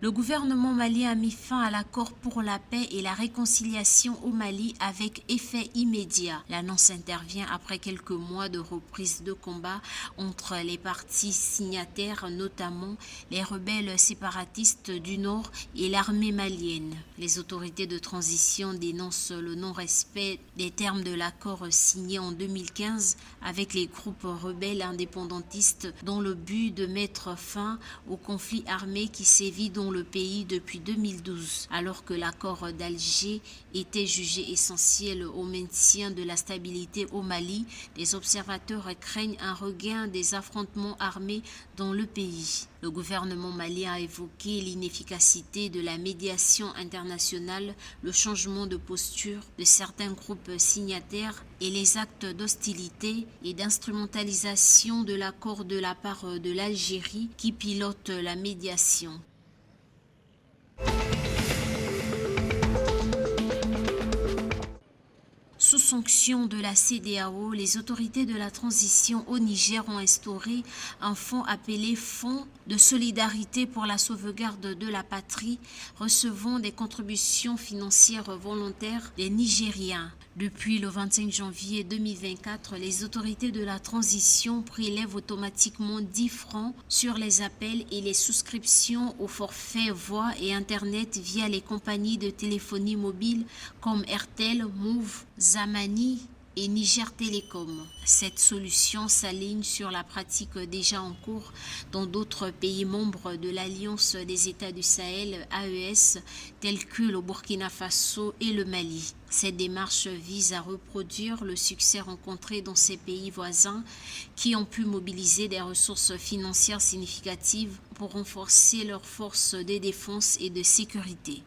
Le gouvernement malien a mis fin à l'accord pour la paix et la réconciliation au Mali avec effet immédiat. L'annonce intervient après quelques mois de reprise de combat entre les parties signataires, notamment les rebelles séparatistes du Nord et l'armée malienne. Les autorités de transition dénoncent le non-respect des termes de l'accord signé en 2015 avec les groupes rebelles indépendantistes dans le but de mettre fin au conflit armé qui sévit dans le pays depuis 2012, alors que l'accord d'Alger était jugé essentiel au maintien de la stabilité au Mali. Les observateurs craignent un regain des affrontements armés dans le pays. Le gouvernement malien a évoqué l'inefficacité de la médiation internationale, le changement de posture de certains groupes signataires et les actes d'hostilité et d'instrumentalisation de l'accord de la part de l'Algérie qui pilote la médiation. Sous sanction de la CEDEAO, les autorités de la transition au Niger ont instauré un fonds appelé Fonds de solidarité pour la sauvegarde de la patrie, recevant des contributions financières volontaires des Nigériens. Depuis le 25 janvier 2024, les autorités de la transition prélèvent automatiquement 10 francs sur les appels et les souscriptions aux forfaits voix et Internet via les compagnies de téléphonie mobile comme Airtel, Move, Zamani et Niger Telecom. Cette solution s'aligne sur la pratique déjà en cours dans d'autres pays membres de l'Alliance des États du Sahel, AES, tels que le Burkina Faso et le Mali. Cette démarche vise à reproduire le succès rencontré dans ces pays voisins qui ont pu mobiliser des ressources financières significatives pour renforcer leurs forces de défense et de sécurité.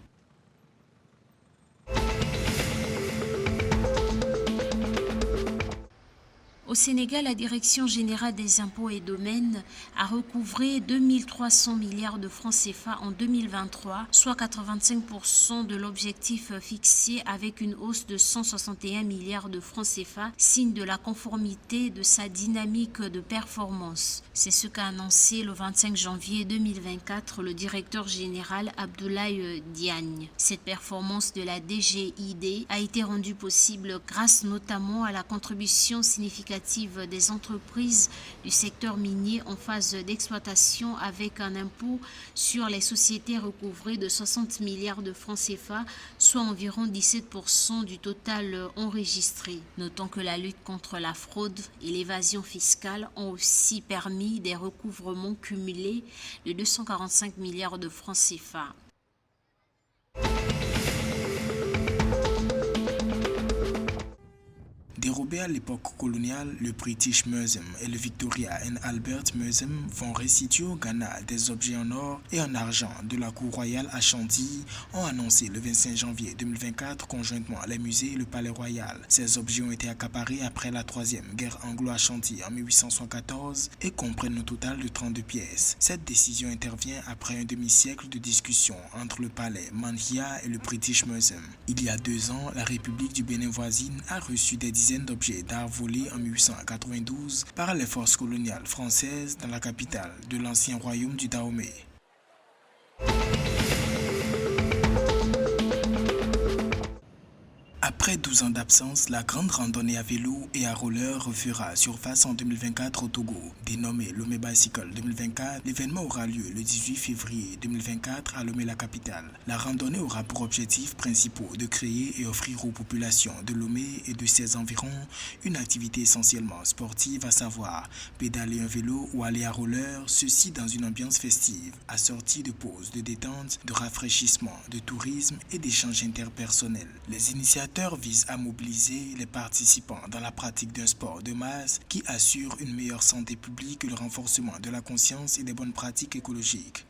Au Sénégal, la Direction générale des impôts et domaines a recouvré 2300 milliards de francs CFA en 2023, soit 85% de l'objectif fixé avec une hausse de 161 milliards de francs CFA, signe de la conformité de sa dynamique de performance. C'est ce qu'a annoncé le 25 janvier 2024 le directeur général Abdoulaye Diagne. Cette performance de la DGID a été rendue possible grâce notamment à la contribution significative des entreprises du secteur minier en phase d'exploitation avec un impôt sur les sociétés recouvré de 60 milliards de francs CFA, soit environ 17% du total enregistré. Notons que la lutte contre la fraude et l'évasion fiscale ont aussi permis des recouvrements cumulés de 245 milliards de francs CFA. Dérobés à l'époque coloniale, le British Museum et le Victoria and Albert Museum vont restituer au Ghana des objets en or et en argent de la cour royale à Chantilly, ont annoncé le 25 janvier 2024 conjointement les musées et le palais royal. Ces objets ont été accaparés après la troisième guerre anglo-ashanti en 1874 et comprennent un total de 32 pièces. Cette décision intervient après un demi-siècle de discussions entre le palais Manhia et le British Museum. Il y a 2 ans, la République du Bénin voisine a reçu des dizaines d'objets d'art volés en 1892 par les forces coloniales françaises dans la capitale de l'ancien royaume du Dahomey. Après 12 ans d'absence, la grande randonnée à vélo et à roller refera surface en 2024 au Togo. Dénommé Lomé Bicycle 2024, l'événement aura lieu le 18 février 2024 à Lomé, la capitale. La randonnée aura pour objectifs principaux de créer et offrir aux populations de Lomé et de ses environs une activité essentiellement sportive, à savoir pédaler un vélo ou aller à roller, ceci dans une ambiance festive, assortie de pauses de détente, de rafraîchissement, de tourisme et d'échanges interpersonnels. Les initiateurs vise à mobiliser les participants dans la pratique d'un sport de masse qui assure une meilleure santé publique et le renforcement de la conscience et des bonnes pratiques écologiques.